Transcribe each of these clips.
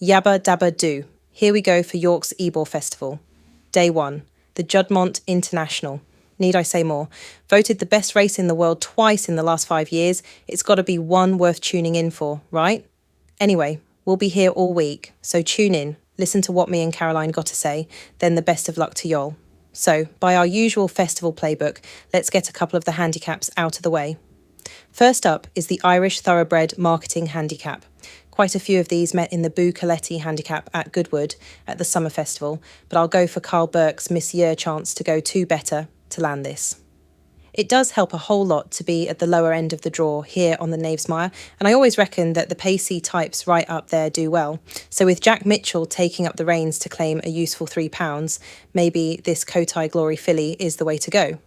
Yabba dabba do. Here we go for York's Ebor Festival. Day 1. The Juddmonte International. Need I say more? Voted the best race in the world twice in the last 5 years. It's got to be one worth tuning in for, right? Anyway, we'll be here all week, so tune in, listen to what me and Caroline got to say, then the best of luck to y'all. So, by our usual festival playbook, let's get a couple of the handicaps out of the way. First up is the Irish Thoroughbred Marketing Handicap. Quite a few of these met in the Boo Coletti Handicap at Goodwood at the Summer Festival, but I'll go for Carl Burke's Miss Year chance to go 2 better to land this. It does help a whole lot to be at the lower end of the draw here on the Knavesmire, and I always reckon that the pacey types right up there do well. So with Jack Mitchell taking up the reins to claim a useful £3, maybe this Cotai Glory filly is the way to go.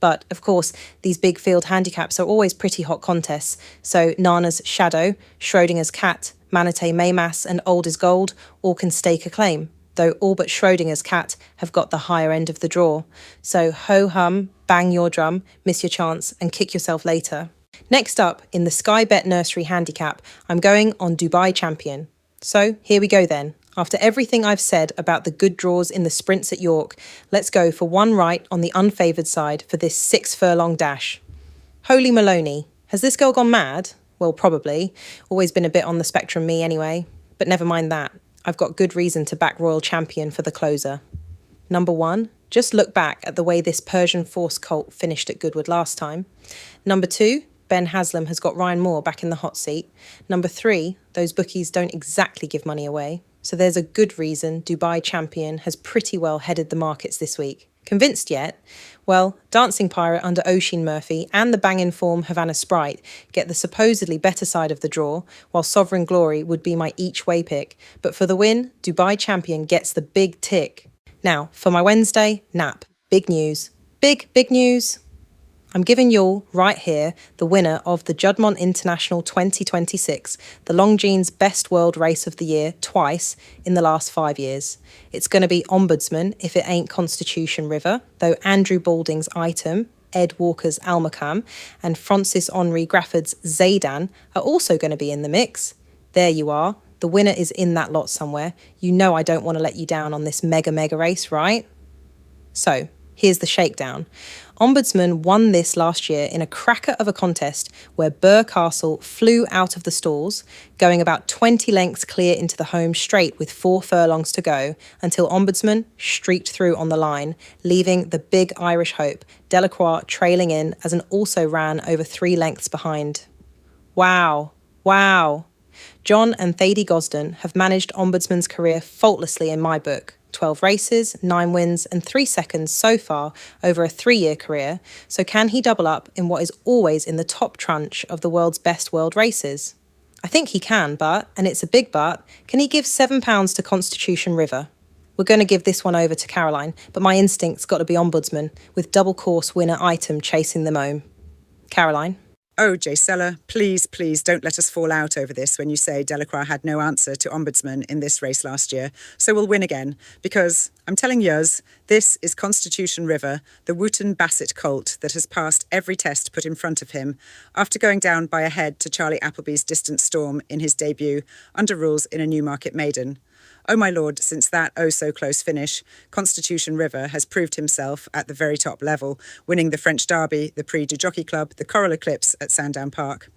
But, of course, these big field handicaps are always pretty hot contests, so Nana's Shadow, Schrodinger's Cat, Manatee Maymas and Old is Gold all can stake a claim, though all but Schrodinger's Cat have got the higher end of the draw. So ho-hum, bang your drum, miss your chance and kick yourself later. Next up, in the Sky Bet Nursery Handicap, I'm going on Dubai Champion. So here we go then. After everything I've said about the good draws in the sprints at York, let's go for one right on the unfavoured side for this 6 furlong dash. Holy Maloney, has this girl gone mad? Well, probably. Always been a bit on the spectrum me anyway. But never mind that. I've got good reason to back Royal Champion for the closer. Number 1, just look back at the way this Persian Force colt finished at Goodwood last time. Number 2, Ben Haslam has got Ryan Moore back in the hot seat. Number 3, those bookies don't exactly give money away. So there's a good reason Dubai Champion has pretty well headed the markets this week. Convinced yet? Well, Dancing Pirate under Oisin Murphy and the bang-in form Havana Sprite get the supposedly better side of the draw, while Sovereign Glory would be my each-way pick. But for the win, Dubai Champion gets the big tick. Now, for my Wednesday, nap. Big news. Big news. I'm giving y'all, right here, the winner of the Juddmonte International 2026, the Longines Best World Race of the Year twice in the last 5 years. It's going to be Ombudsman if it ain't Constitution River, though Andrew Balding's Item, Ed Walker's Almacam, and Francis Henri Grafford's Zaydan are also going to be in the mix. There you are. The winner is in that lot somewhere. You know I don't want to let you down on this mega race, right? So, here's the shakedown. Ombudsman won this last year in a cracker of a contest where Burr Castle flew out of the stalls, going about 20 lengths clear into the home straight with 4 furlongs to go, until Ombudsman streaked through on the line, leaving the big Irish hope, Delacroix, trailing in as an also ran over 3 lengths behind. Wow. John and Thady Gosden have managed Ombudsman's career faultlessly in my book. 12 races, 9 wins and 3 seconds so far over a 3-year career, so can he double up in what is always in the top tranche of the world's best world races? I think he can, but, and it's a big but, can he give £7 to Constitution River? We're going to give this one over to Caroline, but my instinct's got to be Ombudsman, with double course winner Item chasing them home. Caroline? Oh, Jaysella, please don't let us fall out over this when you say Delacroix had no answer to Ombudsman in this race last year, so we'll win again, because I'm telling yous, this is Constitution River, the Wooten Bassett colt that has passed every test put in front of him, after going down by a head to Charlie Appleby's Distant Storm in his debut, under rules in a Newmarket maiden. Oh my lord, since that oh-so-close finish, Constitution River has proved himself at the very top level, winning the French Derby, the Prix du Jockey Club, the Coral Eclipse at Sandown Park.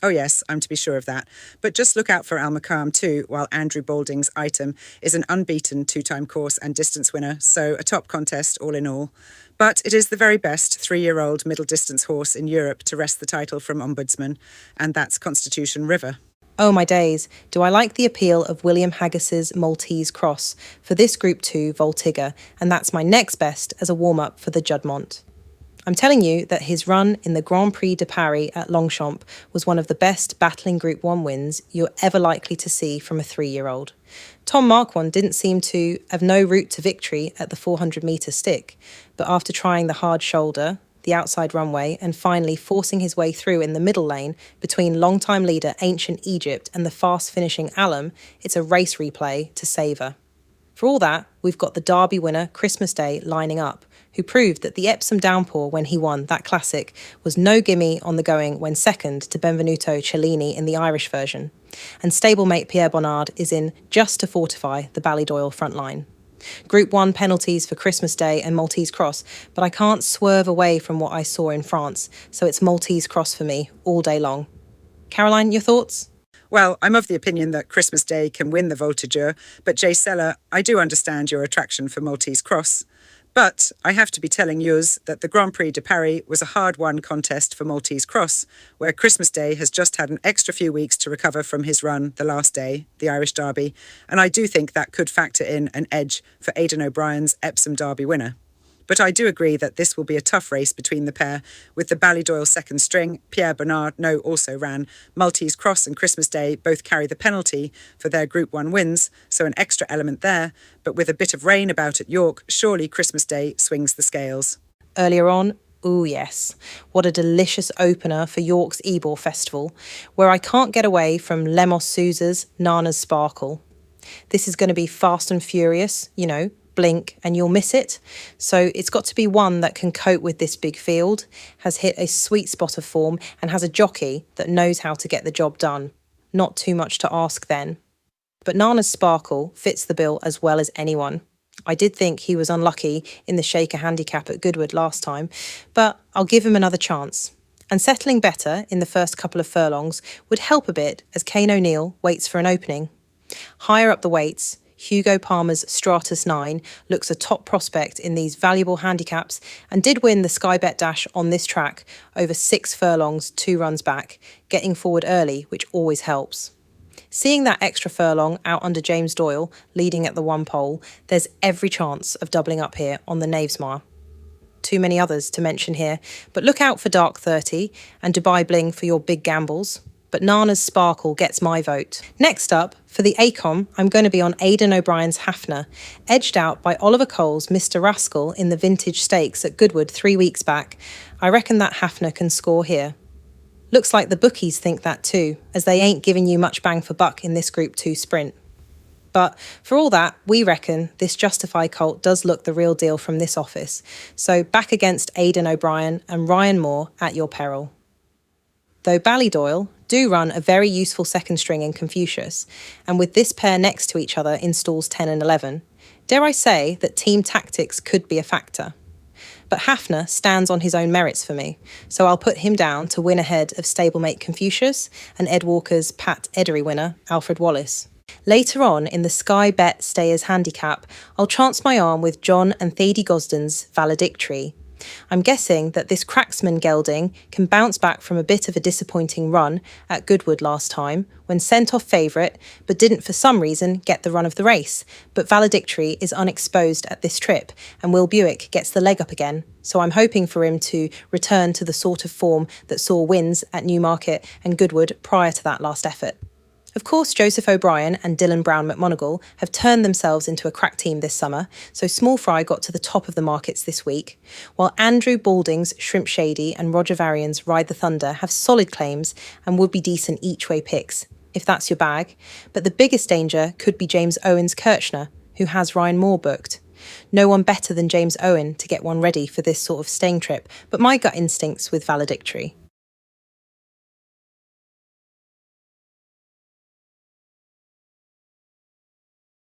Oh yes, I'm to be sure of that. But just look out for Almacam too, while Andrew Balding's Item is an unbeaten 2-time course and distance winner, so a top contest all in all. But it is the very best 3-year-old middle-distance horse in Europe to wrest the title from Ombudsman, and that's Constitution River. Oh my days, do I like the appeal of William Haggis's Maltese Cross for this Group 2 Voltigeur, and that's my next best as a warm-up for the Juddmonte. I'm telling you that his run in the Grand Prix de Paris at Longchamp was one of the best battling Group 1 wins you're ever likely to see from a 3-year-old. Tom Marquand didn't seem to have no route to victory at the 400-metre stick, but after trying the hard shoulder, the outside runway, and finally forcing his way through in the middle lane between long-time leader Ancient Egypt and the fast-finishing Alum, it's a race replay to savour. For all that, we've got the Derby winner Christmas Day lining up, who proved that the Epsom downpour when he won that classic was no gimme on the going when second to Benvenuto Cellini in the Irish version. And stablemate Pierre Bonnard is in just to fortify the Ballydoyle front line. Group 1 penalties for Christmas Day and Maltese Cross, but I can't swerve away from what I saw in France, so it's Maltese Cross for me all day long. Caroline, your thoughts? Well, I'm of the opinion that Christmas Day can win the Voltigeur, but Jaysella, I do understand your attraction for Maltese Cross. But I have to be telling yous that the Grand Prix de Paris was a hard-won contest for Maltese Cross, where Christmas Day has just had an extra few weeks to recover from his run the last day, the Irish Derby, and I do think that could factor in an edge for Aidan O'Brien's Epsom Derby winner. But I do agree that this will be a tough race between the pair, with the Ballydoyle second string, Pierre Bonnard, also ran, Maltese Cross and Christmas Day both carry the penalty for their Group 1 wins, so an extra element there, but with a bit of rain about at York, surely Christmas Day swings the scales. Earlier on, ooh yes, what a delicious opener for York's Ebor Festival, where I can't get away from Lemos Sousa's Nana's Sparkle. This is going to be fast and furious, blink and you'll miss it. So it's got to be one that can cope with this big field, has hit a sweet spot of form and has a jockey that knows how to get the job done. Not too much to ask then. But Nana's Sparkle fits the bill as well as anyone. I did think he was unlucky in the Shaker Handicap at Goodwood last time, but I'll give him another chance. And settling better in the first couple of furlongs would help a bit as Kane O'Neill waits for an opening. Higher up the weights, Hugo Palmer's Stratus 9 looks a top prospect in these valuable handicaps and did win the Sky Bet Dash on this track over 6 furlongs, 2 runs back, getting forward early, which always helps. Seeing that extra furlong out under James Doyle, leading at the 1 pole, there's every chance of doubling up here on the Knavesmire. Too many others to mention here, but look out for Dark 30 and Dubai Bling for your big gambles. But Nana's Sparkle gets my vote. Next up, for the Acomb, I'm going to be on Aidan O'Brien's Hafner, edged out by Oliver Cole's Mr. Rascal in the Vintage Stakes at Goodwood 3 weeks back. I reckon that Hafner can score here. Looks like the bookies think that too, as they ain't giving you much bang for buck in this Group 2 sprint. But for all that, we reckon this Justify colt does look the real deal from this office. So back against Aidan O'Brien and Ryan Moore at your peril. Though Ballydoyle do run a very useful second string in Confucius, and with this pair next to each other in stalls 10 and 11, dare I say that team tactics could be a factor. But Hafner stands on his own merits for me, so I'll put him down to win ahead of stablemate Confucius and Ed Walker's Pat Edery winner, Alfred Wallace. Later on in the Sky Bet Stayers Handicap, I'll chance my arm with John and Thady Gosden's Valedictory. I'm guessing that this cracksman gelding can bounce back from a bit of a disappointing run at Goodwood last time when sent off favourite but didn't for some reason get the run of the race. But Valedictory is unexposed at this trip and Will Buick gets the leg up again, so I'm hoping for him to return to the sort of form that saw wins at Newmarket and Goodwood prior to that last effort. Of course, Joseph O'Brien and Dylan Brown McMonagle have turned themselves into a crack team this summer, so Small Fry got to the top of the markets this week, while Andrew Balding's Shrimp Shady and Roger Varian's Ride the Thunder have solid claims and would be decent each-way picks, if that's your bag. But the biggest danger could be James Owen's Kirchner, who has Ryan Moore booked. No one better than James Owen to get one ready for this sort of staying trip, but my gut instinct's with Valedictory.